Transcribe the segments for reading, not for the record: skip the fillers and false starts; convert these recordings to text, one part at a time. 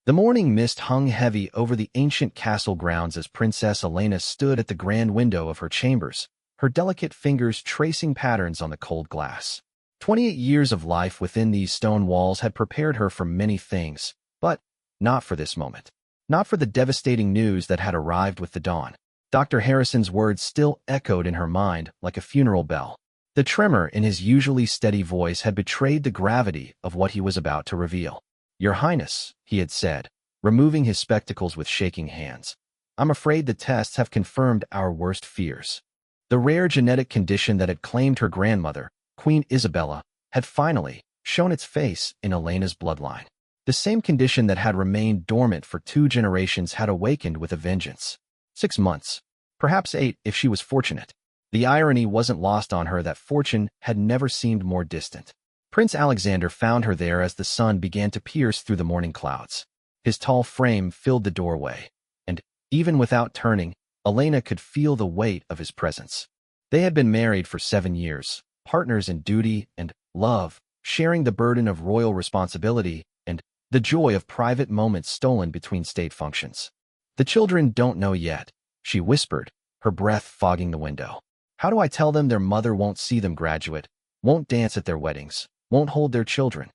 The morning mist hung heavy over the ancient castle grounds as Princess Elena stood at the grand window of her chambers, her delicate fingers tracing patterns on the cold glass. 28 years of life within these stone walls had prepared her for many things, but not for this moment. Not for the devastating news that had arrived with the dawn. Dr. Harrison's words still echoed in her mind like a funeral bell. The tremor in his usually steady voice had betrayed the gravity of what he was about to reveal. "Your Highness," he had said, removing his spectacles with shaking hands, "I'm afraid the tests have confirmed our worst fears." The rare genetic condition that had claimed her grandmother, Queen Isabella, had finally shown its face in Elena's bloodline. The same condition that had remained dormant for 2 generations had awakened with a vengeance. 6 months, perhaps 8 if she was fortunate. The irony wasn't lost on her that fortune had never seemed more distant. Prince Alexander found her there as the sun began to pierce through the morning clouds. His tall frame filled the doorway, and, even without turning, Elena could feel the weight of his presence. They had been married for 7 years, partners in duty and love, sharing the burden of royal responsibility and the joy of private moments stolen between state functions. "The children don't know yet," she whispered, her breath fogging the window. "How do I tell them their mother won't see them graduate, won't dance at their weddings, won't hold their children?"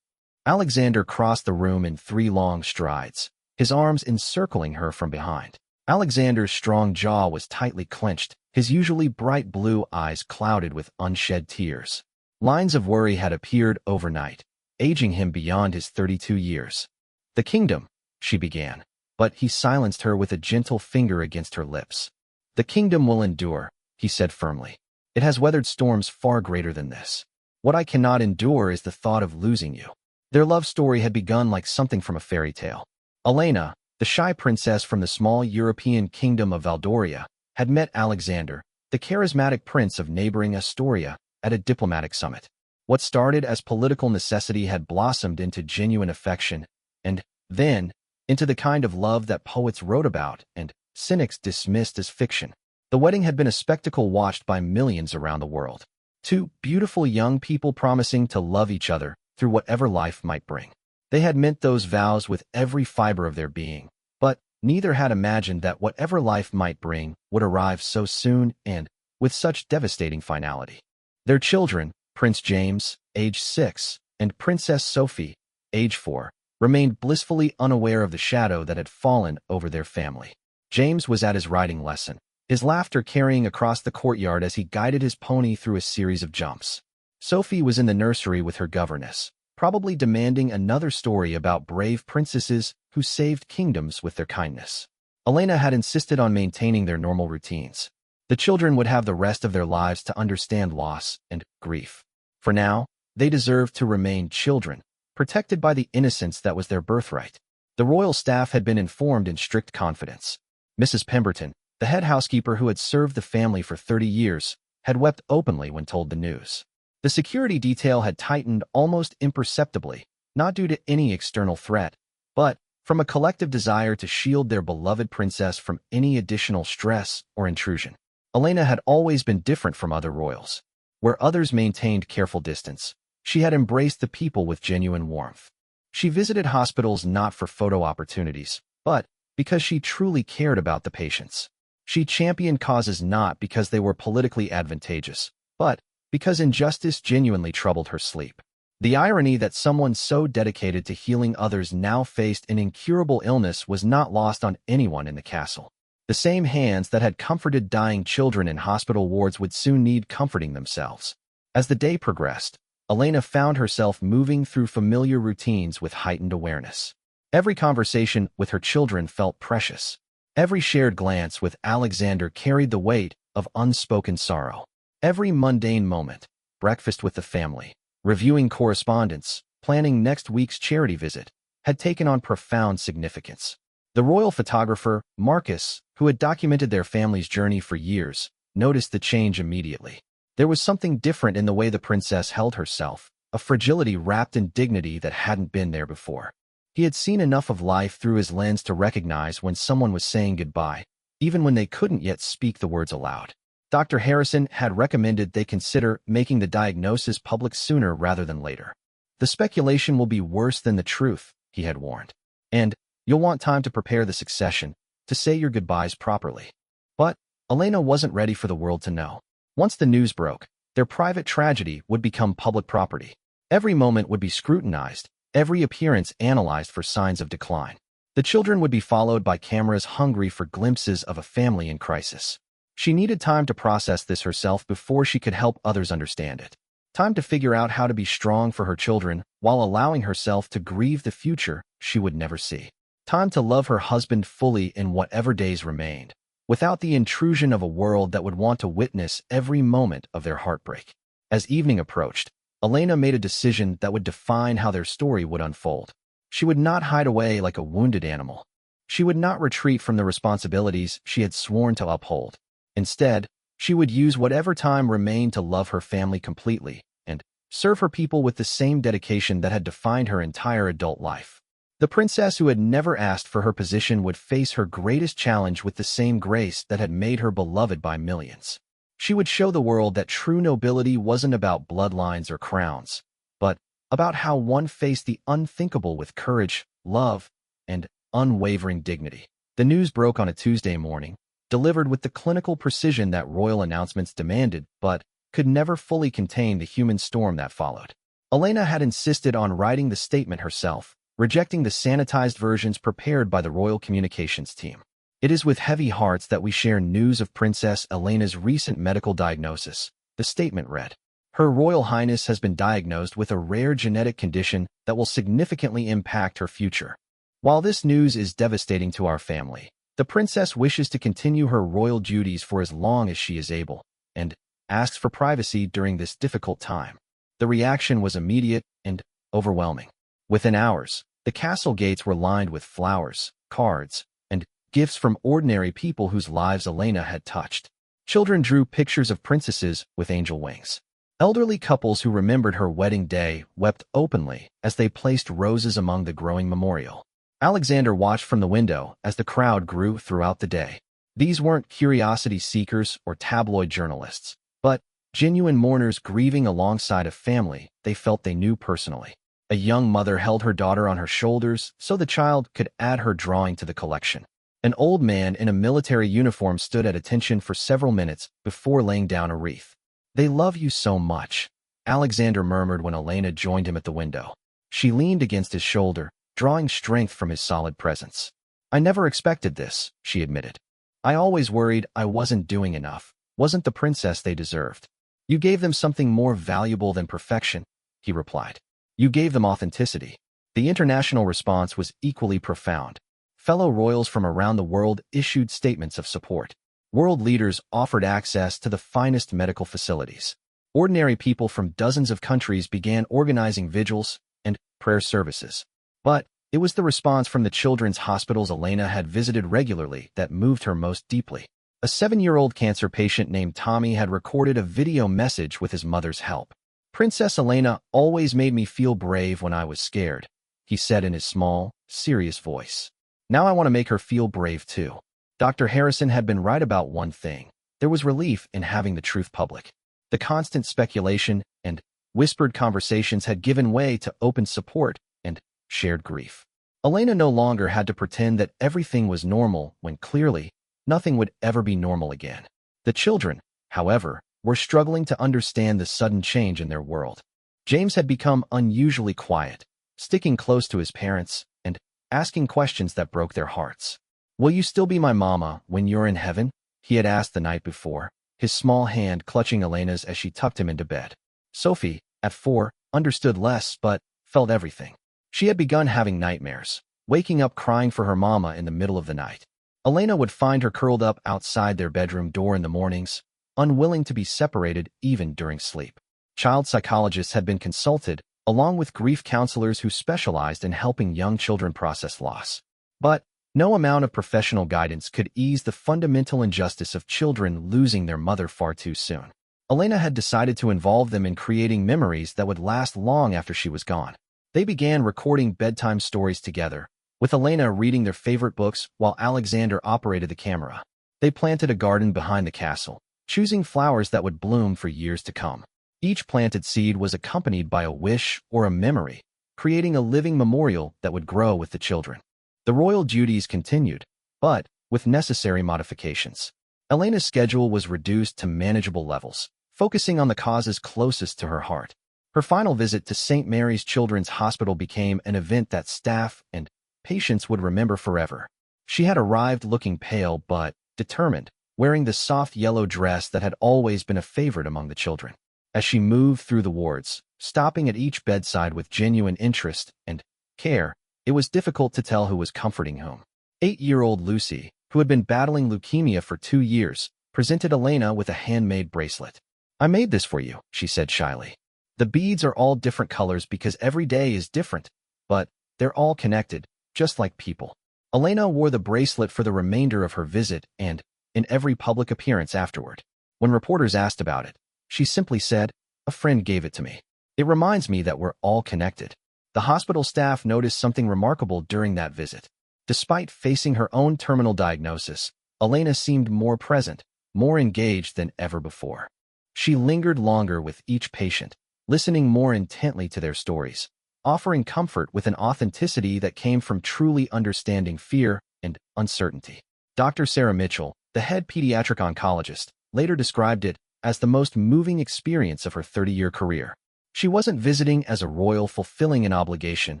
Alexander crossed the room in 3 long strides, his arms encircling her from behind. Alexander's strong jaw was tightly clenched, his usually bright blue eyes clouded with unshed tears. Lines of worry had appeared overnight, aging him beyond his 32 years. "The kingdom," she began, but he silenced her with a gentle finger against her lips. "The kingdom will endure," he said firmly. "It has weathered storms far greater than this. What I cannot endure is the thought of losing you." Their love story had begun like something from a fairy tale. Elena, the shy princess from the small European kingdom of Valdoria, had met Alexander, the charismatic prince of neighboring Astoria, at a diplomatic summit. What started as political necessity had blossomed into genuine affection, and then into the kind of love that poets wrote about and cynics dismissed as fiction. The wedding had been a spectacle watched by millions around the world. 2 beautiful young people promising to love each other through whatever life might bring. They had meant those vows with every fiber of their being, but neither had imagined that whatever life might bring would arrive so soon and with such devastating finality. Their children, Prince James, age 6, and Princess Sophie, age 4, remained blissfully unaware of the shadow that had fallen over their family. James was at his riding lesson, his laughter carrying across the courtyard as he guided his pony through a series of jumps. Sophie was in the nursery with her governess, probably demanding another story about brave princesses who saved kingdoms with their kindness. Elena had insisted on maintaining their normal routines. The children would have the rest of their lives to understand loss and grief. For now, they deserved to remain children, protected by the innocence that was their birthright. The royal staff had been informed in strict confidence. Mrs. Pemberton, the head housekeeper who had served the family for 30 years, had wept openly when told the news. The security detail had tightened almost imperceptibly, not due to any external threat, but from a collective desire to shield their beloved princess from any additional stress or intrusion. Elena had always been different from other royals. Where others maintained careful distance, she had embraced the people with genuine warmth. She visited hospitals not for photo opportunities, but because she truly cared about the patients. She championed causes not because they were politically advantageous, but because injustice genuinely troubled her sleep. The irony that someone so dedicated to healing others now faced an incurable illness was not lost on anyone in the castle. The same hands that had comforted dying children in hospital wards would soon need comforting themselves. As the day progressed, Elena found herself moving through familiar routines with heightened awareness. Every conversation with her children felt precious. Every shared glance with Alexander carried the weight of unspoken sorrow. Every mundane moment, breakfast with the family, reviewing correspondence, planning next week's charity visit, had taken on profound significance. The royal photographer, Marcus, who had documented their family's journey for years, noticed the change immediately. There was something different in the way the princess held herself, a fragility wrapped in dignity that hadn't been there before. He had seen enough of life through his lens to recognize when someone was saying goodbye, even when they couldn't yet speak the words aloud. Dr. Harrison had recommended they consider making the diagnosis public sooner rather than later. "The speculation will be worse than the truth," he had warned. And You'll want time to prepare the succession, to say your goodbyes properly. But Elena wasn't ready for the world to know. Once the news broke, their private tragedy would become public property. Every moment would be scrutinized, every appearance analyzed for signs of decline. The children would be followed by cameras hungry for glimpses of a family in crisis. She needed time to process this herself before she could help others understand it. Time to figure out how to be strong for her children while allowing herself to grieve the future she would never see. Time to love her husband fully in whatever days remained, without the intrusion of a world that would want to witness every moment of their heartbreak. As evening approached, Elena made a decision that would define how their story would unfold. She would not hide away like a wounded animal. She would not retreat from the responsibilities she had sworn to uphold. Instead, she would use whatever time remained to love her family completely and serve her people with the same dedication that had defined her entire adult life. The princess who had never asked for her position would face her greatest challenge with the same grace that had made her beloved by millions. She would show the world that true nobility wasn't about bloodlines or crowns, but about how one faced the unthinkable with courage, love, and unwavering dignity. The news broke on a Tuesday morning, delivered with the clinical precision that royal announcements demanded, but could never fully contain the human storm that followed. Elena had insisted on writing the statement herself, rejecting the sanitized versions prepared by the royal communications team. It is with heavy hearts that we share news of Princess Elena's recent medical diagnosis, the statement read. Her Royal Highness has been diagnosed with a rare genetic condition that will significantly impact her future. While this news is devastating to our family, the princess wishes to continue her royal duties for as long as she is able, and asks for privacy during this difficult time. The reaction was immediate and overwhelming. Within hours, the castle gates were lined with flowers, cards, and gifts from ordinary people whose lives Elena had touched. Children drew pictures of princesses with angel wings. Elderly couples who remembered her wedding day wept openly as they placed roses among the growing memorial. Alexander watched from the window as the crowd grew throughout the day. These weren't curiosity seekers or tabloid journalists, but genuine mourners grieving alongside a family they felt they knew personally. A young mother held her daughter on her shoulders so the child could add her drawing to the collection. An old man in a military uniform stood at attention for several minutes before laying down a wreath. "They love you so much," Alexander murmured when Elena joined him at the window. She leaned against his shoulder, drawing strength from his solid presence. "I never expected this," she admitted. "I always worried I wasn't doing enough, wasn't the princess they deserved." "You gave them something more valuable than perfection," he replied. "You gave them authenticity." The international response was equally profound. Fellow royals from around the world issued statements of support. World leaders offered access to the finest medical facilities. Ordinary people from dozens of countries began organizing vigils and prayer services. But it was the response from the children's hospitals Elena had visited regularly that moved her most deeply. A 7-year-old cancer patient named Tommy had recorded a video message with his mother's help. "Princess Elena always made me feel brave when I was scared," he said in his small, serious voice. "Now I want to make her feel brave too." Dr. Harrison had been right about one thing. There was relief in having the truth public. The constant speculation and whispered conversations had given way to open support and shared grief. Elena no longer had to pretend that everything was normal when clearly nothing would ever be normal again. The children, however, were struggling to understand the sudden change in their world. James had become unusually quiet, sticking close to his parents and asking questions that broke their hearts. "Will you still be my mama when you're in heaven?" he had asked the night before, his small hand clutching Elena's as she tucked him into bed. Sophie, at 4, understood less but felt everything. She had begun having nightmares, waking up crying for her mama in the middle of the night. Elena would find her curled up outside their bedroom door in the mornings, unwilling to be separated even during sleep. Child psychologists had been consulted, along with grief counselors who specialized in helping young children process loss. But no amount of professional guidance could ease the fundamental injustice of children losing their mother far too soon. Elena had decided to involve them in creating memories that would last long after she was gone. They began recording bedtime stories together, with Elena reading their favorite books while Alexander operated the camera. They planted a garden behind the castle, choosing flowers that would bloom for years to come. Each planted seed was accompanied by a wish or a memory, creating a living memorial that would grow with the children. The royal duties continued, but with necessary modifications. Elena's schedule was reduced to manageable levels, focusing on the causes closest to her heart. Her final visit to St. Mary's Children's Hospital became an event that staff and patients would remember forever. She had arrived looking pale but determined, wearing the soft yellow dress that had always been a favorite among the children. As she moved through the wards, stopping at each bedside with genuine interest and care, it was difficult to tell who was comforting whom. 8-year-old Lucy, who had been battling leukemia for 2 years, presented Elena with a handmade bracelet. "I made this for you," she said shyly. "The beads are all different colors because every day is different, but they're all connected, just like people." Elena wore the bracelet for the remainder of her visit and in every public appearance afterward. When reporters asked about it, she simply said, "A friend gave it to me. It reminds me that we're all connected." The hospital staff noticed something remarkable during that visit. Despite facing her own terminal diagnosis, Elena seemed more present, more engaged than ever before. She lingered longer with each patient, listening more intently to their stories, offering comfort with an authenticity that came from truly understanding fear and uncertainty. Dr. Sarah Mitchell, the head pediatric oncologist, later described it as the most moving experience of her 30-year career. "She wasn't visiting as a royal fulfilling an obligation,"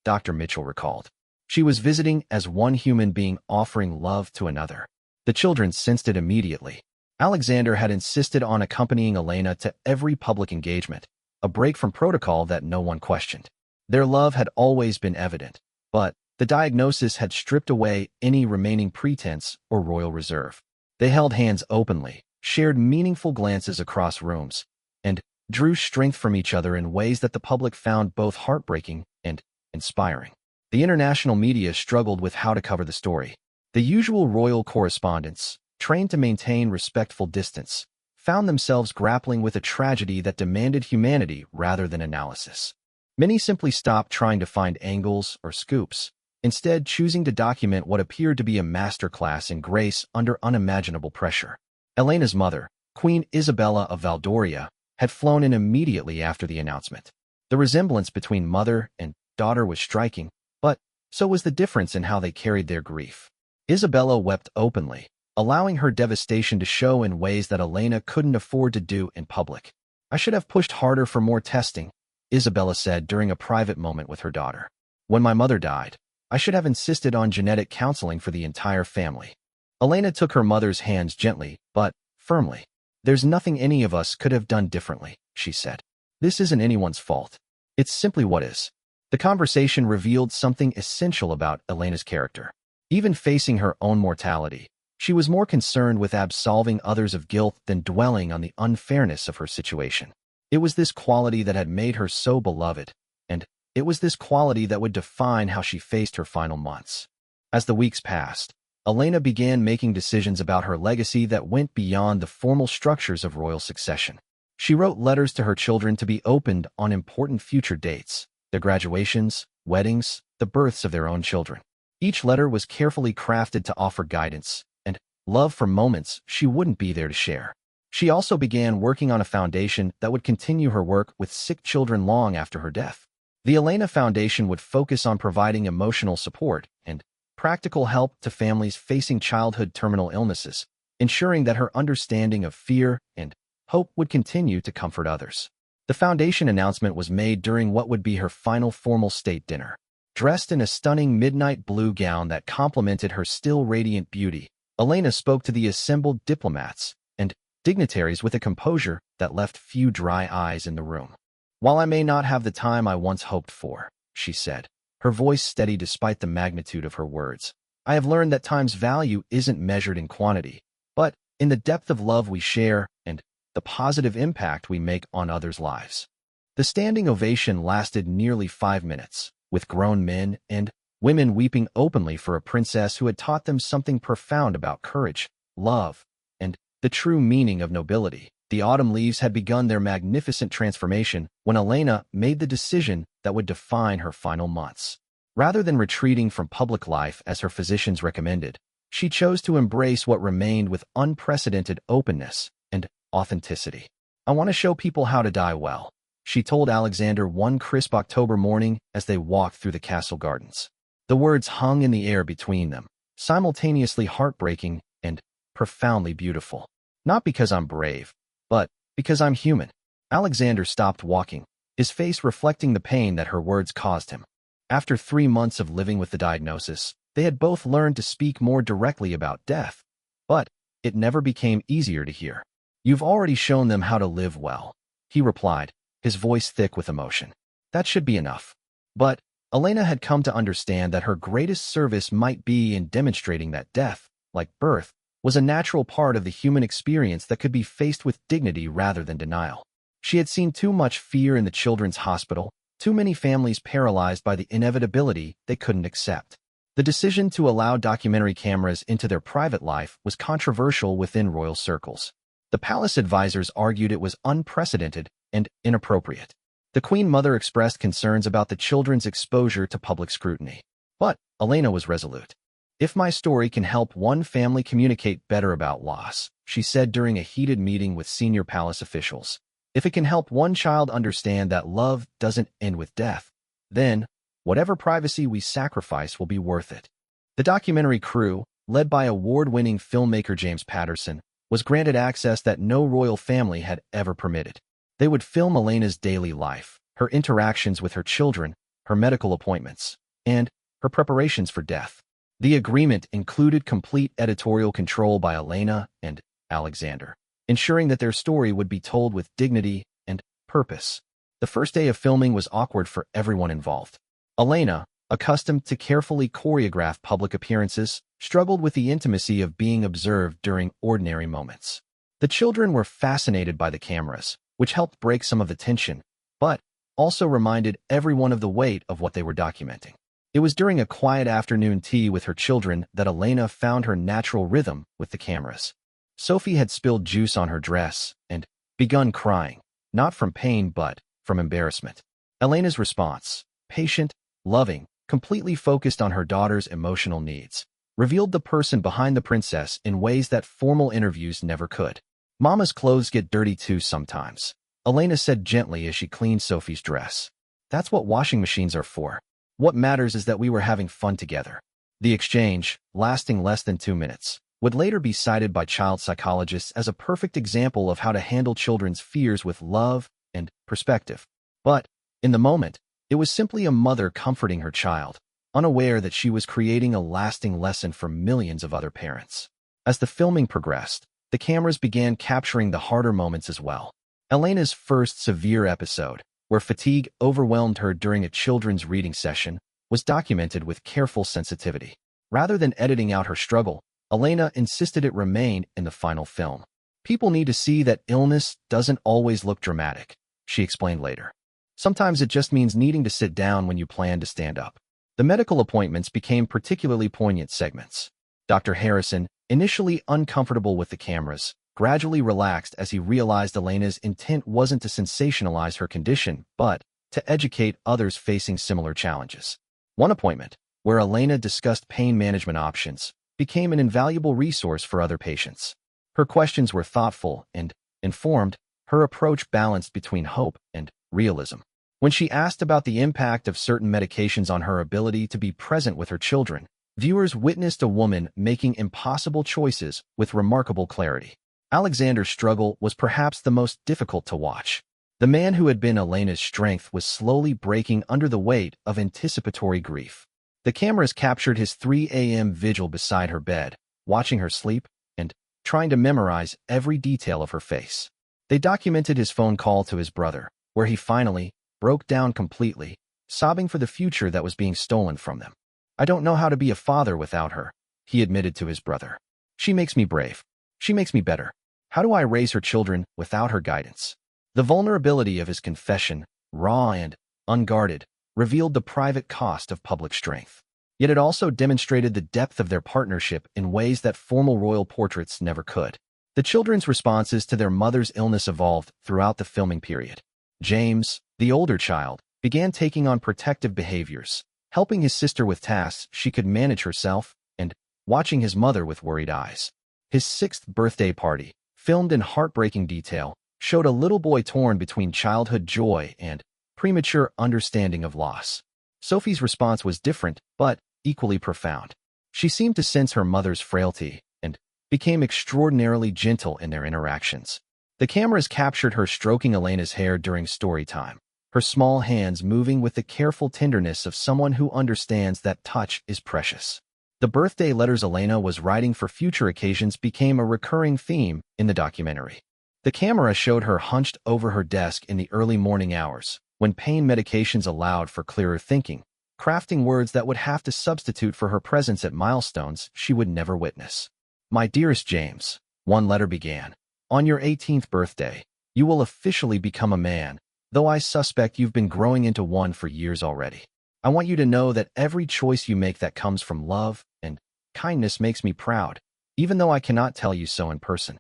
Dr. Mitchell recalled. "She was visiting as one human being offering love to another." The children sensed it immediately. Alexander had insisted on accompanying Elena to every public engagement, a break from protocol that no one questioned. Their love had always been evident, but the diagnosis had stripped away any remaining pretense or royal reserve. They held hands openly, shared meaningful glances across rooms, and drew strength from each other in ways that the public found both heartbreaking and inspiring. The international media struggled with how to cover the story. The usual royal correspondents, trained to maintain respectful distance, found themselves grappling with a tragedy that demanded humanity rather than analysis. Many simply stopped trying to find angles or scoops, instead choosing to document what appeared to be a masterclass in grace under unimaginable pressure. Elena's mother, Queen Isabella of Valdoria, had flown in immediately after the announcement. The resemblance between mother and daughter was striking, but so was the difference in how they carried their grief. Isabella wept openly, allowing her devastation to show in ways that Elena couldn't afford to do in public. "I should have pushed harder for more testing," Isabella said during a private moment with her daughter. "When my mother died, I should have insisted on genetic counseling for the entire family." Elena took her mother's hands gently, but firmly. "There's nothing any of us could have done differently," she said. "This isn't anyone's fault. It's simply what is." The conversation revealed something essential about Elena's character. Even facing her own mortality, she was more concerned with absolving others of guilt than dwelling on the unfairness of her situation. It was this quality that had made her so beloved, and it was this quality that would define how she faced her final months. As the weeks passed, Elena began making decisions about her legacy that went beyond the formal structures of royal succession. She wrote letters to her children to be opened on important future dates, their graduations, weddings, the births of their own children. Each letter was carefully crafted to offer guidance and love for moments she wouldn't be there to share. She also began working on a foundation that would continue her work with sick children long after her death. The Elena Foundation would focus on providing emotional support and practical help to families facing childhood terminal illnesses, ensuring that her understanding of fear and hope would continue to comfort others. The foundation announcement was made during what would be her final formal state dinner. Dressed in a stunning midnight blue gown that complemented her still radiant beauty, Elena spoke to the assembled diplomats and dignitaries with a composure that left few dry eyes in the room. "While I may not have the time I once hoped for," she said, her voice steady despite the magnitude of her words, "I have learned that time's value isn't measured in quantity, but in the depth of love we share and the positive impact we make on others' lives." The standing ovation lasted nearly 5 minutes, with grown men and women weeping openly for a princess who had taught them something profound about courage, love, and the true meaning of nobility. The autumn leaves had begun their magnificent transformation when Elena made the decision that would define her final months. Rather than retreating from public life as her physicians recommended, she chose to embrace what remained with unprecedented openness and authenticity. "I want to show people how to die well," she told Alexander one crisp October morning as they walked through the castle gardens. The words hung in the air between them, simultaneously heartbreaking and profoundly beautiful. Not because I'm brave, but because I'm human. Alexander stopped walking, his face reflecting the pain that her words caused him. After 3 months of living with the diagnosis, they had both learned to speak more directly about death, but it never became easier to hear. "You've already shown them how to live well," he replied, his voice thick with emotion. That should be enough. But Elena had come to understand that her greatest service might be in demonstrating that death, like birth, was a natural part of the human experience that could be faced with dignity rather than denial. She had seen too much fear in the children's hospital, too many families paralyzed by the inevitability they couldn't accept. The decision to allow documentary cameras into their private life was controversial within royal circles. The palace advisors argued it was unprecedented and inappropriate. The Queen Mother expressed concerns about the children's exposure to public scrutiny. But Elena was resolute. "If my story can help one family communicate better about loss," she said during a heated meeting with senior palace officials, "if it can help one child understand that love doesn't end with death, then whatever privacy we sacrifice will be worth it." The documentary crew, led by award-winning filmmaker James Patterson, was granted access that no royal family had ever permitted. They would film Elena's daily life, her interactions with her children, her medical appointments, and her preparations for death. The agreement included complete editorial control by Elena and Alexander, ensuring that their story would be told with dignity and purpose. The first day of filming was awkward for everyone involved. Elena, accustomed to carefully choreograph public appearances, struggled with the intimacy of being observed during ordinary moments. The children were fascinated by the cameras, which helped break some of the tension, but also reminded everyone of the weight of what they were documenting. It was during a quiet afternoon tea with her children that Elena found her natural rhythm with the cameras. Sophie had spilled juice on her dress and begun crying, not from pain but from embarrassment. Elena's response, patient, loving, completely focused on her daughter's emotional needs, revealed the person behind the princess in ways that formal interviews never could. "Mama's clothes get dirty too sometimes," Elena said gently as she cleaned Sophie's dress. "That's what washing machines are for. What matters is that we were having fun together." The exchange, lasting less than 2 minutes, would later be cited by child psychologists as a perfect example of how to handle children's fears with love and perspective. But, in the moment, it was simply a mother comforting her child, unaware that she was creating a lasting lesson for millions of other parents. As the filming progressed, the cameras began capturing the harder moments as well. Elena's first severe episode, where fatigue overwhelmed her during a children's reading session, was documented with careful sensitivity. Rather than editing out her struggle, Elena insisted it remain in the final film. "People need to see that illness doesn't always look dramatic," she explained later. "Sometimes it just means needing to sit down when you plan to stand up." The medical appointments became particularly poignant segments. Dr. Harrison, initially uncomfortable with the cameras, gradually relaxed as he realized Elena's intent wasn't to sensationalize her condition, but to educate others facing similar challenges. One appointment, where Elena discussed pain management options, became an invaluable resource for other patients. Her questions were thoughtful and informed, her approach balanced between hope and realism. When she asked about the impact of certain medications on her ability to be present with her children, viewers witnessed a woman making impossible choices with remarkable clarity. Alexander's struggle was perhaps the most difficult to watch. The man who had been Elena's strength was slowly breaking under the weight of anticipatory grief. The cameras captured his 3 a.m. vigil beside her bed, watching her sleep and trying to memorize every detail of her face. They documented his phone call to his brother, where he finally broke down completely, sobbing for the future that was being stolen from them. "I don't know how to be a father without her," he admitted to his brother. "She makes me brave. She makes me better. How do I raise her children without her guidance?" The vulnerability of his confession, raw and unguarded, revealed the private cost of public strength. Yet it also demonstrated the depth of their partnership in ways that formal royal portraits never could. The children's responses to their mother's illness evolved throughout the filming period. James, the older child, began taking on protective behaviors, helping his sister with tasks she could manage herself, and watching his mother with worried eyes. His 6th birthday party, filmed in heartbreaking detail, showed a little boy torn between childhood joy and premature understanding of loss. Sophie's response was different, but equally profound. She seemed to sense her mother's frailty and became extraordinarily gentle in their interactions. The cameras captured her stroking Elena's hair during story time, her small hands moving with the careful tenderness of someone who understands that touch is precious. The birthday letters Elena was writing for future occasions became a recurring theme in the documentary. The camera showed her hunched over her desk in the early morning hours, when pain medications allowed for clearer thinking, crafting words that would have to substitute for her presence at milestones she would never witness. "My dearest James," one letter began, "on your 18th birthday, you will officially become a man, though I suspect you've been growing into one for years already. I want you to know that every choice you make that comes from love and kindness makes me proud, even though I cannot tell you so in person."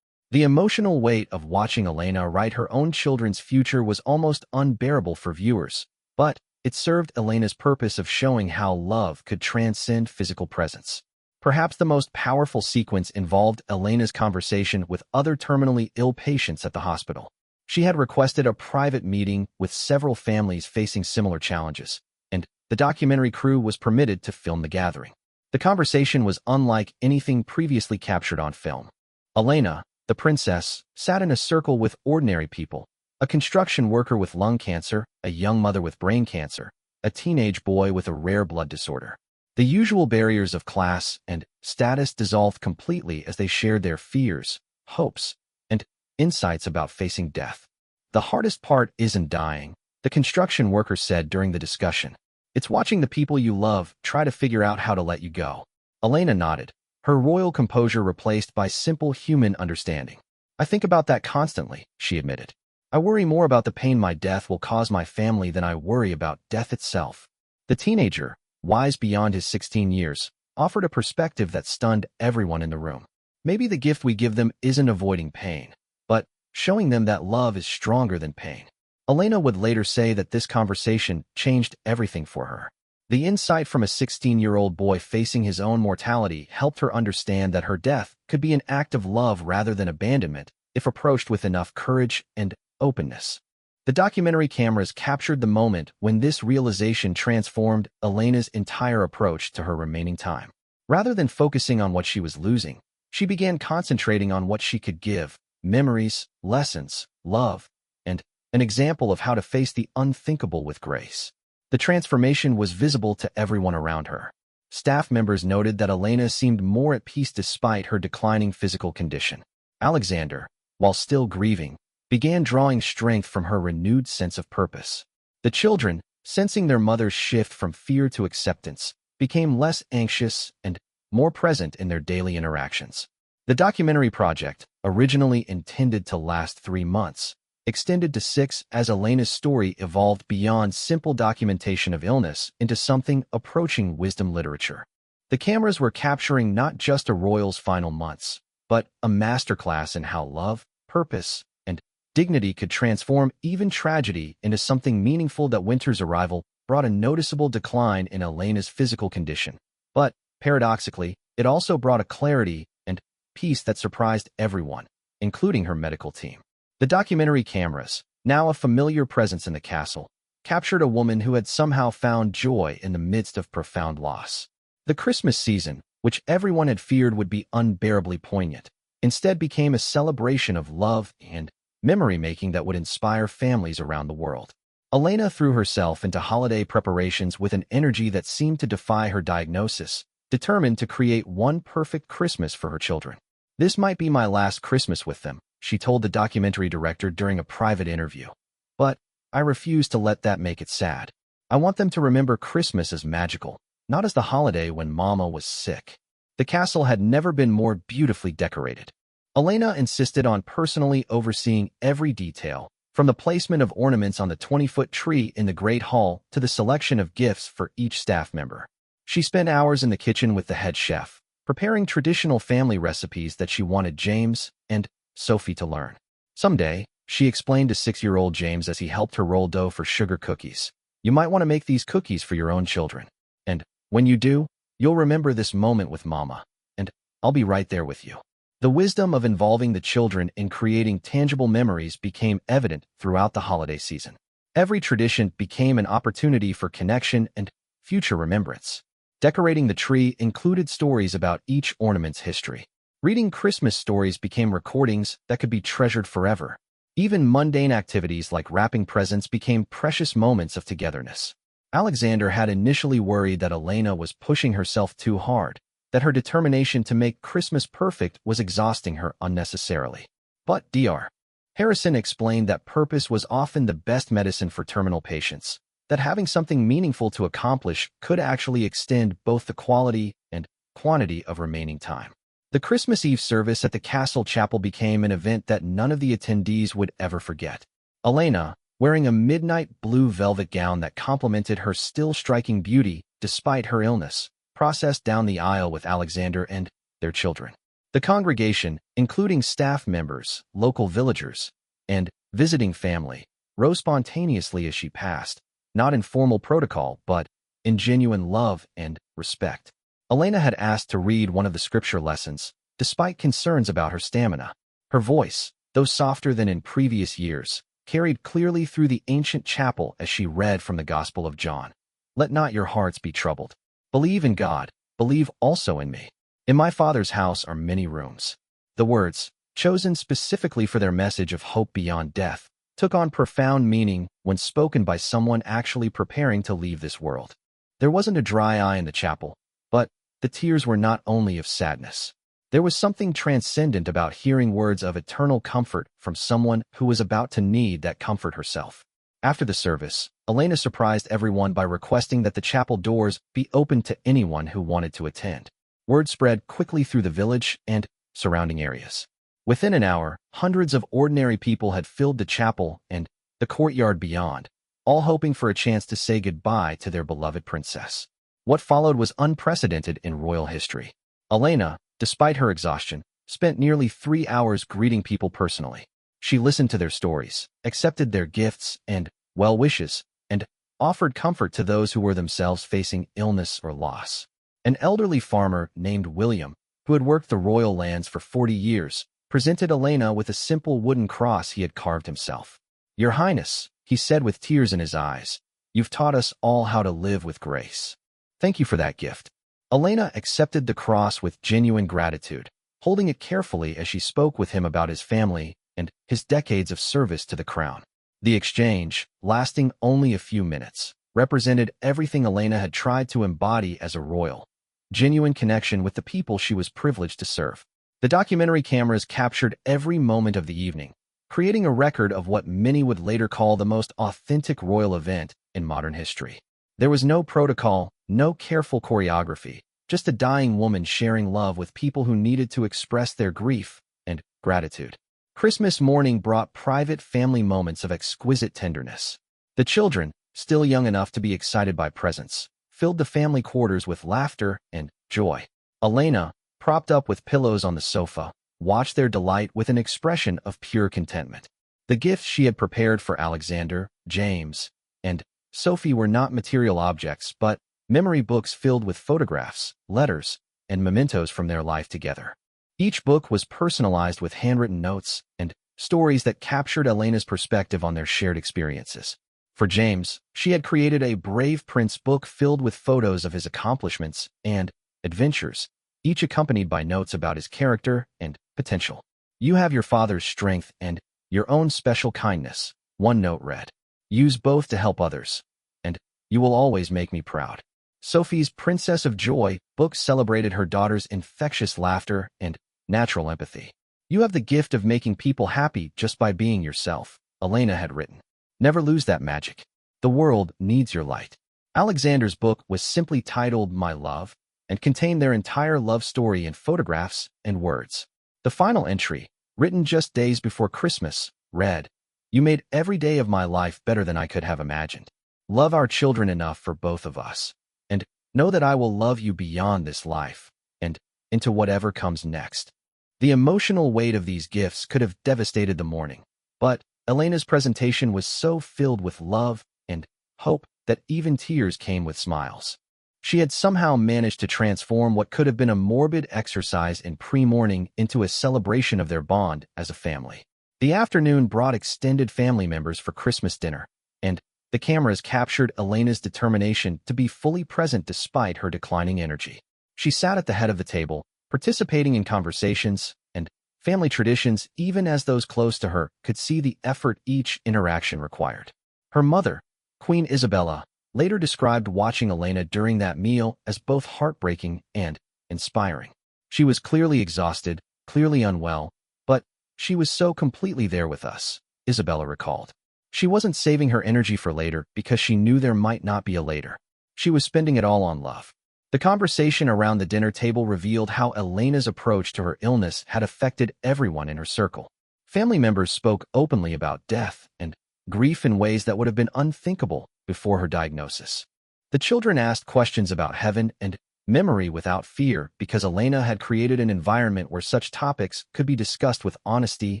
The emotional weight of watching Elena write her own children's future was almost unbearable for viewers, but it served Elena's purpose of showing how love could transcend physical presence. Perhaps the most powerful sequence involved Elena's conversation with other terminally ill patients at the hospital. She had requested a private meeting with several families facing similar challenges, and the documentary crew was permitted to film the gathering. The conversation was unlike anything previously captured on film. Elena, the princess, sat in a circle with ordinary people: a construction worker with lung cancer, a young mother with brain cancer, a teenage boy with a rare blood disorder. The usual barriers of class and status dissolved completely as they shared their fears, hopes, and insights about facing death. "The hardest part isn't dying," the construction worker said during the discussion. "It's watching the people you love try to figure out how to let you go." Elena nodded, her royal composure replaced by simple human understanding. "I think about that constantly," she admitted. "I worry more about the pain my death will cause my family than I worry about death itself." The teenager, wise beyond his 16 years, offered a perspective that stunned everyone in the room. Maybe the gift we give them isn't avoiding pain, but showing them that love is stronger than pain. Elena would later say that this conversation changed everything for her. The insight from a 16-year-old boy facing his own mortality helped her understand that her death could be an act of love rather than abandonment if approached with enough courage and openness. The documentary cameras captured the moment when this realization transformed Elena's entire approach to her remaining time. Rather than focusing on what she was losing, she began concentrating on what she could give: memories, lessons, love, and an example of how to face the unthinkable with grace. The transformation was visible to everyone around her. Staff members noted that Elena seemed more at peace despite her declining physical condition. Alexander, while still grieving, began drawing strength from her renewed sense of purpose. The children, sensing their mother's shift from fear to acceptance, became less anxious and more present in their daily interactions. The documentary project, originally intended to last 3 months, extended to 6 as Elena's story evolved beyond simple documentation of illness into something approaching wisdom literature. The cameras were capturing not just a royal's final months, but a masterclass in how love, purpose, and dignity could transform even tragedy into something meaningful. That winter's arrival brought a noticeable decline in Elena's physical condition, but, paradoxically, it also brought a clarity and peace that surprised everyone, including her medical team. The documentary cameras, now a familiar presence in the castle, captured a woman who had somehow found joy in the midst of profound loss. The Christmas season, which everyone had feared would be unbearably poignant, instead became a celebration of love and memory-making that would inspire families around the world. Elena threw herself into holiday preparations with an energy that seemed to defy her diagnosis, determined to create one perfect Christmas for her children. "This might be my last Christmas with them," she told the documentary director during a private interview. "But I refuse to let that make it sad. I want them to remember Christmas as magical, not as the holiday when Mama was sick." The castle had never been more beautifully decorated. Elena insisted on personally overseeing every detail, from the placement of ornaments on the 20-foot tree in the Great Hall to the selection of gifts for each staff member. She spent hours in the kitchen with the head chef, preparing traditional family recipes that she wanted James and Sophie to learn. "Someday," she explained to 6-year-old James as he helped her roll dough for sugar cookies, "you might want to make these cookies for your own children. And when you do, you'll remember this moment with Mama, and I'll be right there with you." The wisdom of involving the children in creating tangible memories became evident throughout the holiday season. Every tradition became an opportunity for connection and future remembrance. Decorating the tree included stories about each ornament's history. Reading Christmas stories became recordings that could be treasured forever. Even mundane activities like wrapping presents became precious moments of togetherness. Alexander had initially worried that Elena was pushing herself too hard, that her determination to make Christmas perfect was exhausting her unnecessarily. But Dr. Harrison explained that purpose was often the best medicine for terminal patients, that having something meaningful to accomplish could actually extend both the quality and quantity of remaining time. The Christmas Eve service at the Castle Chapel became an event that none of the attendees would ever forget. Elena, wearing a midnight blue velvet gown that complemented her still striking beauty despite her illness, processed down the aisle with Alexander and their children. The congregation, including staff members, local villagers, and visiting family, rose spontaneously as she passed, not in formal protocol, but in genuine love and respect. Elena had asked to read one of the scripture lessons, despite concerns about her stamina. Her voice, though softer than in previous years, carried clearly through the ancient chapel as she read from the Gospel of John. Let not your hearts be troubled. Believe in God, believe also in me. In my Father's house are many rooms. The words, chosen specifically for their message of hope beyond death, took on profound meaning when spoken by someone actually preparing to leave this world. There wasn't a dry eye in the chapel, but the tears were not only of sadness. There was something transcendent about hearing words of eternal comfort from someone who was about to need that comfort herself. After the service, Elena surprised everyone by requesting that the chapel doors be opened to anyone who wanted to attend. Word spread quickly through the village and surrounding areas. Within an hour, hundreds of ordinary people had filled the chapel and the courtyard beyond, all hoping for a chance to say goodbye to their beloved princess. What followed was unprecedented in royal history. Elena, despite her exhaustion, spent nearly 3 hours greeting people personally. She listened to their stories, accepted their gifts and well wishes, and offered comfort to those who were themselves facing illness or loss. An elderly farmer named William, who had worked the royal lands for 40 years, presented Elena with a simple wooden cross he had carved himself. "Your Highness," he said with tears in his eyes, "you've taught us all how to live with grace. Thank you for that gift." Elena accepted the cross with genuine gratitude, holding it carefully as she spoke with him about his family and his decades of service to the crown. The exchange, lasting only a few minutes, represented everything Elena had tried to embody as a royal: genuine connection with the people she was privileged to serve. The documentary cameras captured every moment of the evening, creating a record of what many would later call the most authentic royal event in modern history. There was no protocol, no careful choreography, just a dying woman sharing love with people who needed to express their grief and gratitude. Christmas morning brought private family moments of exquisite tenderness. The children, still young enough to be excited by presents, filled the family quarters with laughter and joy. Elena, propped up with pillows on the sofa, watched their delight with an expression of pure contentment. The gifts she had prepared for Alexander, James, and Sophie were not material objects, but memory books filled with photographs, letters, and mementos from their life together. Each book was personalized with handwritten notes and stories that captured Elena's perspective on their shared experiences. For James, she had created a Brave Prince book filled with photos of his accomplishments and adventures, each accompanied by notes about his character and potential. "You have your father's strength and your own special kindness," one note read. "Use both to help others, and you will always make me proud." Sophie's Princess of Joy book celebrated her daughter's infectious laughter and natural empathy. "You have the gift of making people happy just by being yourself," Elena had written. "Never lose that magic. The world needs your light." Alexander's book was simply titled My Love and contained their entire love story in photographs and words. The final entry, written just days before Christmas, read, "You made every day of my life better than I could have imagined. Love our children enough for both of us, and know that I will love you beyond this life and into whatever comes next." The emotional weight of these gifts could have devastated the morning, but Elena's presentation was so filled with love and hope that even tears came with smiles. She had somehow managed to transform what could have been a morbid exercise in pre-mourning into a celebration of their bond as a family. The afternoon brought extended family members for Christmas dinner, and The cameras captured Elena's determination to be fully present despite her declining energy. She sat at the head of the table, participating in conversations and family traditions even as those close to her could see the effort each interaction required. Her mother, Queen Isabella, later described watching Elena during that meal as both heartbreaking and inspiring. She was clearly exhausted, clearly unwell, but she was so completely there with us, Isabella recalled. She wasn't saving her energy for later because she knew there might not be a later. She was spending it all on love. The conversation around the dinner table revealed how Elena's approach to her illness had affected everyone in her circle. Family members spoke openly about death and grief in ways that would have been unthinkable before her diagnosis. The children asked questions about heaven and memory without fear because Elena had created an environment where such topics could be discussed with honesty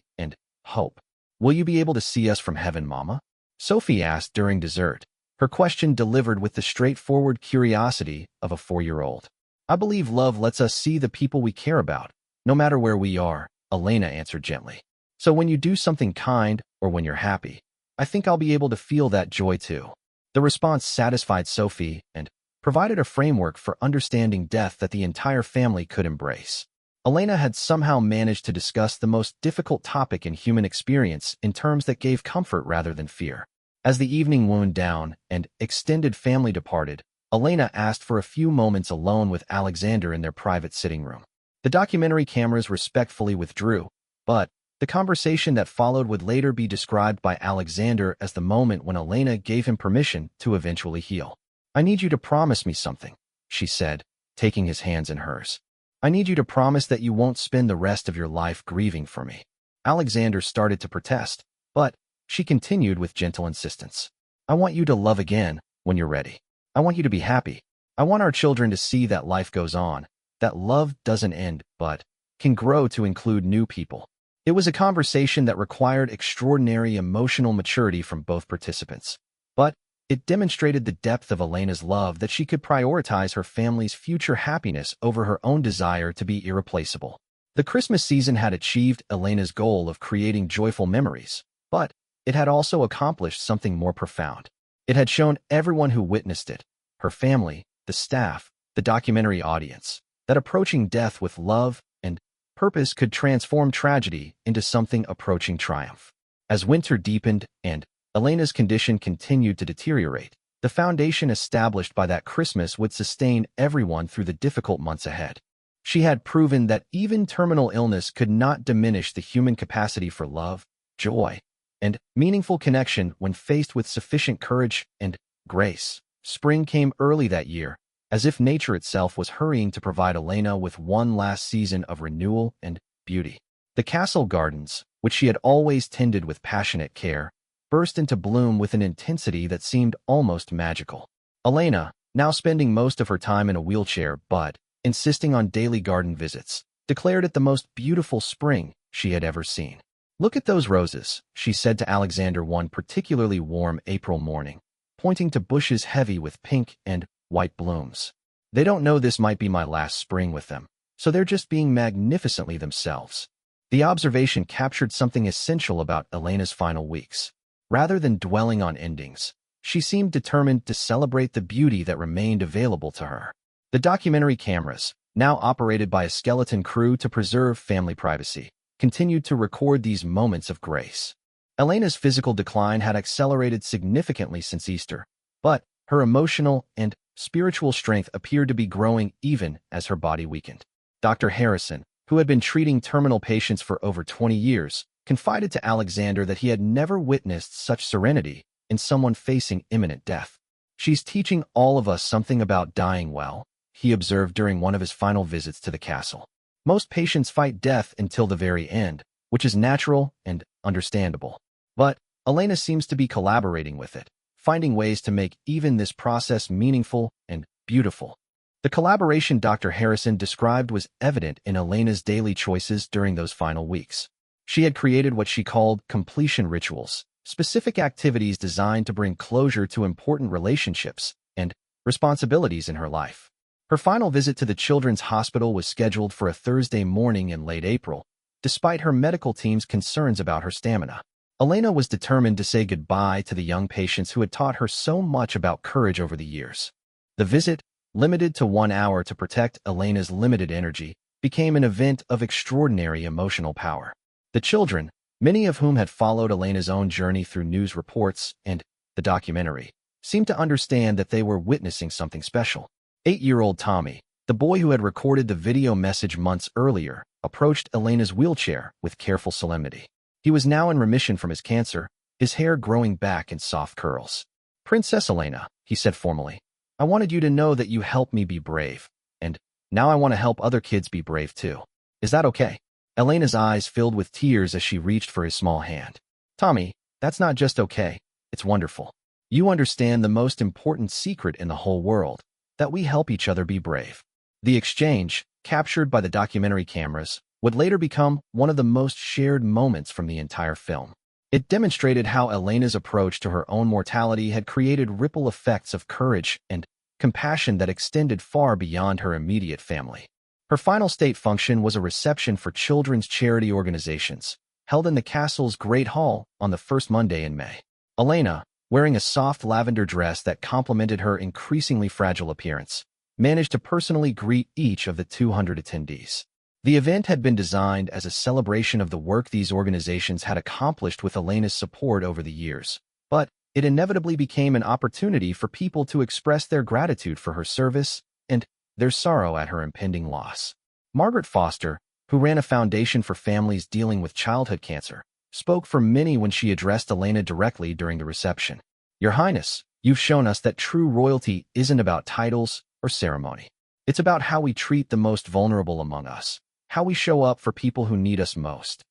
and hope. "Will you be able to see us from heaven, Mama?" Sophie asked during dessert, her question delivered with the straightforward curiosity of a 4-year-old. "I believe love lets us see the people we care about, no matter where we are," Elena answered gently. "So when you do something kind or when you're happy, I think I'll be able to feel that joy too." The response satisfied Sophie and provided a framework for understanding death that the entire family could embrace. Elena had somehow managed to discuss the most difficult topic in human experience in terms that gave comfort rather than fear. As the evening wound down and extended family departed, Elena asked for a few moments alone with Alexander in their private sitting room. The documentary cameras respectfully withdrew, but the conversation that followed would later be described by Alexander as the moment when Elena gave him permission to eventually heal. "I need you to promise me something," she said, taking his hands in hers. "I need you to promise that you won't spend the rest of your life grieving for me." Alexander started to protest, but she continued with gentle insistence. "I want you to love again when you're ready. I want you to be happy. I want our children to see that life goes on, that love doesn't end but can grow to include new people." It was a conversation that required extraordinary emotional maturity from both participants, but it demonstrated the depth of Elena's love that she could prioritize her family's future happiness over her own desire to be irreplaceable. The Christmas season had achieved Elena's goal of creating joyful memories, but it had also accomplished something more profound. It had shown everyone who witnessed it, her family, the staff, the documentary audience, that approaching death with love and purpose could transform tragedy into something approaching triumph. As winter deepened and Elena's condition continued to deteriorate, the foundation established by that Christmas would sustain everyone through the difficult months ahead. She had proven that even terminal illness could not diminish the human capacity for love, joy, and meaningful connection when faced with sufficient courage and grace. Spring came early that year, as if nature itself was hurrying to provide Elena with one last season of renewal and beauty. The castle gardens, which she had always tended with passionate care, burst into bloom with an intensity that seemed almost magical. Elena, now spending most of her time in a wheelchair but insisting on daily garden visits, declared it the most beautiful spring she had ever seen. "Look at those roses," she said to Alexander one particularly warm April morning, pointing to bushes heavy with pink and white blooms. "They don't know this might be my last spring with them, so they're just being magnificently themselves." The observation captured something essential about Elena's final weeks. Rather than dwelling on endings, she seemed determined to celebrate the beauty that remained available to her. The documentary cameras, now operated by a skeleton crew to preserve family privacy, continued to record these moments of grace. Elena's physical decline had accelerated significantly since Easter, but her emotional and spiritual strength appeared to be growing even as her body weakened. Dr. Harrison, who had been treating terminal patients for over 20 years, confided to Alexander that he had never witnessed such serenity in someone facing imminent death. "She's teaching all of us something about dying well," he observed during one of his final visits to the castle. "Most patients fight death until the very end, which is natural and understandable. But Elena seems to be collaborating with it, finding ways to make even this process meaningful and beautiful." The collaboration Dr. Harrison described was evident in Elena's daily choices during those final weeks. She had created what she called completion rituals, specific activities designed to bring closure to important relationships and responsibilities in her life. Her final visit to the Children's Hospital was scheduled for a Thursday morning in late April, despite her medical team's concerns about her stamina. Elena was determined to say goodbye to the young patients who had taught her so much about courage over the years. The visit, limited to 1 hour to protect Elena's limited energy, became an event of extraordinary emotional power. The children, many of whom had followed Elena's own journey through news reports and the documentary, seemed to understand that they were witnessing something special. 8-year-old Tommy, the boy who had recorded the video message months earlier, approached Elena's wheelchair with careful solemnity. He was now in remission from his cancer, his hair growing back in soft curls. "Princess Elena," he said formally, "I wanted you to know that you helped me be brave, and now I want to help other kids be brave too. Is that okay?" Elena's eyes filled with tears as she reached for his small hand. "Tommy, that's not just okay, it's wonderful. You understand the most important secret in the whole world, that we help each other be brave." The exchange, captured by the documentary cameras, would later become one of the most shared moments from the entire film. It demonstrated how Elena's approach to her own mortality had created ripple effects of courage and compassion that extended far beyond her immediate family. Her final state function was a reception for children's charity organizations, held in the castle's Great Hall on the first Monday in May. Elena, wearing a soft lavender dress that complemented her increasingly fragile appearance, managed to personally greet each of the 200 attendees. The event had been designed as a celebration of the work these organizations had accomplished with Elena's support over the years, but it inevitably became an opportunity for people to express their gratitude for her service and their sorrow at her impending loss. Margaret Foster, who ran a foundation for families dealing with childhood cancer, spoke for many when she addressed Elena directly during the reception. "Your Highness, you've shown us that true royalty isn't about titles or ceremony. It's about how we treat the most vulnerable among us, how we show up for people who need us most."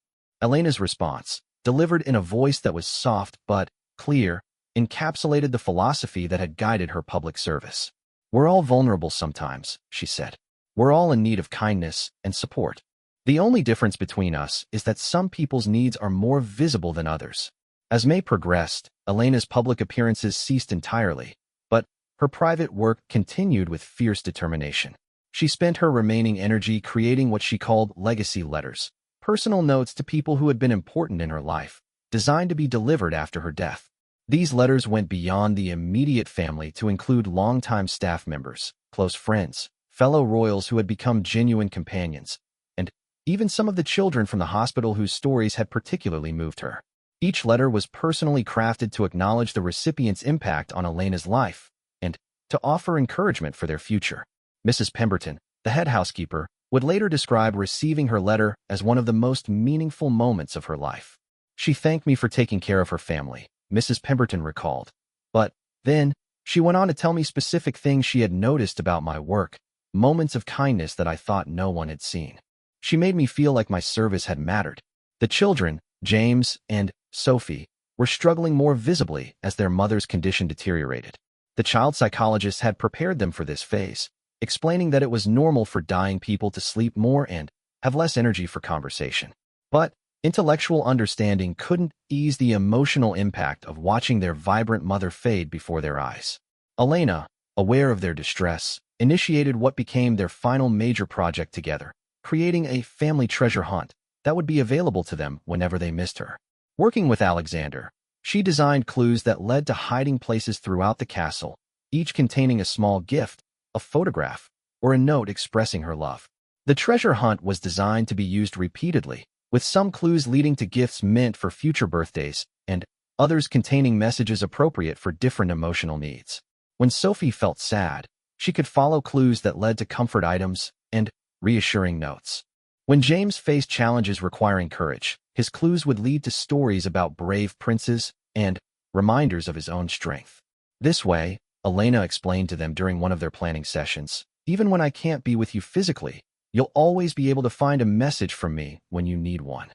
Elena's response, delivered in a voice that was soft but clear, encapsulated the philosophy that had guided her public service. "We're all vulnerable sometimes," she said. "We're all in need of kindness and support. The only difference between us is that some people's needs are more visible than others." As May progressed, Elena's public appearances ceased entirely, but her private work continued with fierce determination. She spent her remaining energy creating what she called legacy letters, personal notes to people who had been important in her life, designed to be delivered after her death. These letters went beyond the immediate family to include longtime staff members, close friends, fellow royals who had become genuine companions, and even some of the children from the hospital whose stories had particularly moved her. Each letter was personally crafted to acknowledge the recipient's impact on Elena's life and to offer encouragement for their future. Mrs. Pemberton, the head housekeeper, would later describe receiving her letter as one of the most meaningful moments of her life. "She thanked me for taking care of her family," Mrs. Pemberton recalled. "But then, she went on to tell me specific things she had noticed about my work, moments of kindness that I thought no one had seen. She made me feel like my service had mattered." The children, James and Sophie, were struggling more visibly as their mother's condition deteriorated. The child psychologist had prepared them for this phase, explaining that it was normal for dying people to sleep more and have less energy for conversation. But intellectual understanding couldn't ease the emotional impact of watching their vibrant mother fade before their eyes. Elena, aware of their distress, initiated what became their final major project together, creating a family treasure hunt that would be available to them whenever they missed her. Working with Alexander, she designed clues that led to hiding places throughout the castle, each containing a small gift, a photograph, or a note expressing her love. The treasure hunt was designed to be used repeatedly, with some clues leading to gifts meant for future birthdays and others containing messages appropriate for different emotional needs. When Sophie felt sad, she could follow clues that led to comfort items and reassuring notes. When James faced challenges requiring courage, his clues would lead to stories about brave princes and reminders of his own strength. This way, Elena explained to them during one of their planning sessions, "Even when I can't be with you physically, you'll always be able to find a message from me when you need one."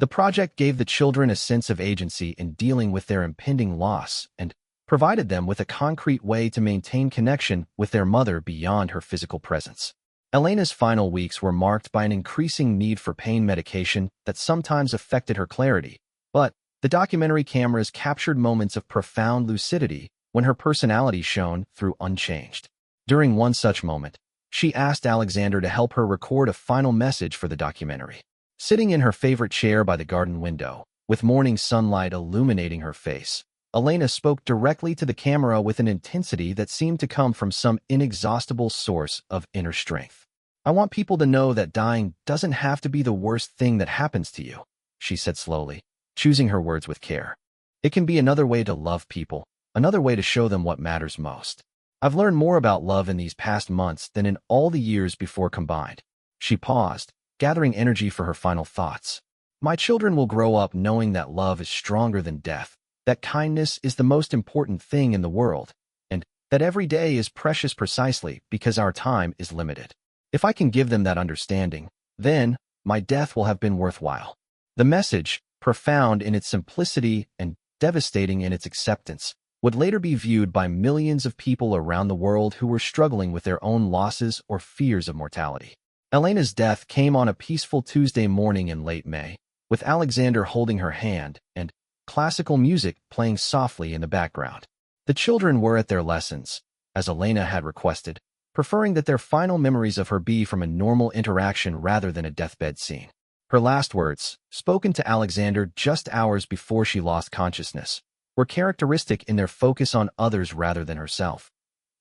The project gave the children a sense of agency in dealing with their impending loss and provided them with a concrete way to maintain connection with their mother beyond her physical presence. Elena's final weeks were marked by an increasing need for pain medication that sometimes affected her clarity, but the documentary cameras captured moments of profound lucidity when her personality shone through unchanged. During one such moment, she asked Alexander to help her record a final message for the documentary. Sitting in her favorite chair by the garden window, With morning sunlight illuminating her face, Elena spoke directly to the camera with an intensity that seemed to come from some inexhaustible source of inner strength. "I want people to know that dying doesn't have to be the worst thing that happens to you," she said slowly, choosing her words with care. "It can be another way to love people, another way to show them what matters most. I've learned more about love in these past months than in all the years before combined." She paused, gathering energy for her final thoughts. "My children will grow up knowing that love is stronger than death, that kindness is the most important thing in the world, and that every day is precious precisely because our time is limited. If I can give them that understanding, then my death will have been worthwhile." The message, profound in its simplicity and devastating in its acceptance, would later be viewed by millions of people around the world who were struggling with their own losses or fears of mortality. Elena's death came on a peaceful Tuesday morning in late May, with Alexander holding her hand and classical music playing softly in the background. The children were at their lessons, as Elena had requested, preferring that their final memories of her be from a normal interaction rather than a deathbed scene. Her last words, spoken to Alexander just hours before she lost consciousness, were characteristic in their focus on others rather than herself.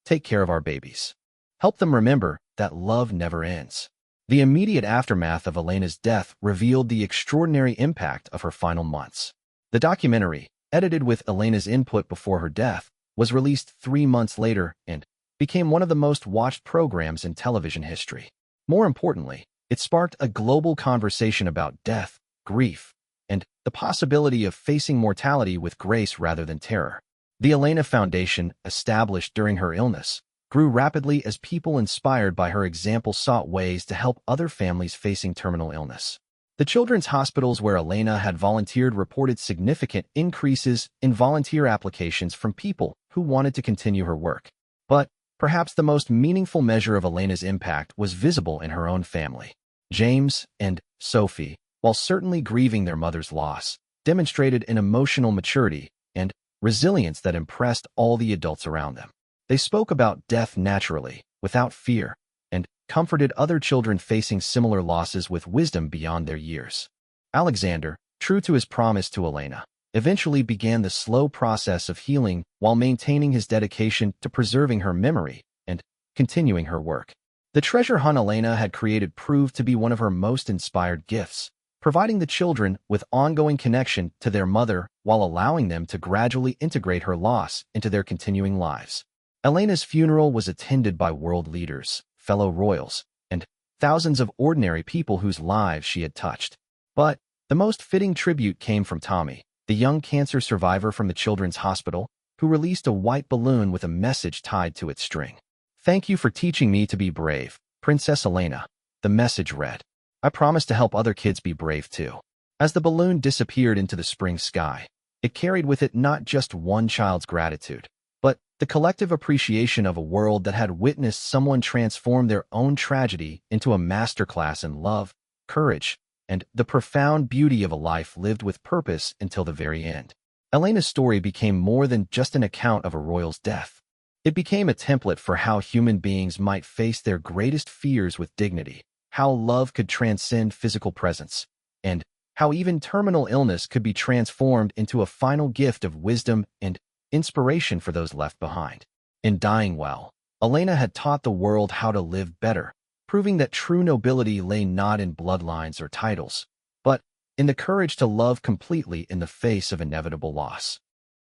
"Take care of our babies. Help them remember that love never ends." The immediate aftermath of Elena's death revealed the extraordinary impact of her final months. The documentary, edited with Elena's input before her death, was released 3 months later and became one of the most watched programs in television history. More importantly, it sparked a global conversation about death, grief, and the possibility of facing mortality with grace rather than terror. The Elena Foundation, established during her illness, grew rapidly as people inspired by her example sought ways to help other families facing terminal illness. The children's hospitals where Elena had volunteered reported significant increases in volunteer applications from people who wanted to continue her work. But perhaps the most meaningful measure of Elena's impact was visible in her own family. James and Sophie, while certainly grieving their mother's loss, demonstrated an emotional maturity and resilience that impressed all the adults around them. They spoke about death naturally, without fear, and comforted other children facing similar losses with wisdom beyond their years. Alexander, true to his promise to Elena, eventually began the slow process of healing while maintaining his dedication to preserving her memory and continuing her work. The treasure hunt Elena had created proved to be one of her most inspired gifts, providing the children with ongoing connection to their mother while allowing them to gradually integrate her loss into their continuing lives. Elena's funeral was attended by world leaders, fellow royals, and thousands of ordinary people whose lives she had touched. But the most fitting tribute came from Tommy, the young cancer survivor from the children's hospital, who released a white balloon with a message tied to its string. "Thank you for teaching me to be brave, Princess Elena," the message read. "I promise to help other kids be brave too." As the balloon disappeared into the spring sky, it carried with it not just one child's gratitude, but the collective appreciation of a world that had witnessed someone transform their own tragedy into a masterclass in love, courage, and the profound beauty of a life lived with purpose until the very end. Elena's story became more than just an account of a royal's death. It became a template for how human beings might face their greatest fears with dignity, how love could transcend physical presence, and how even terminal illness could be transformed into a final gift of wisdom and inspiration for those left behind. In dying well, Elena had taught the world how to live better, proving that true nobility lay not in bloodlines or titles, but in the courage to love completely in the face of inevitable loss.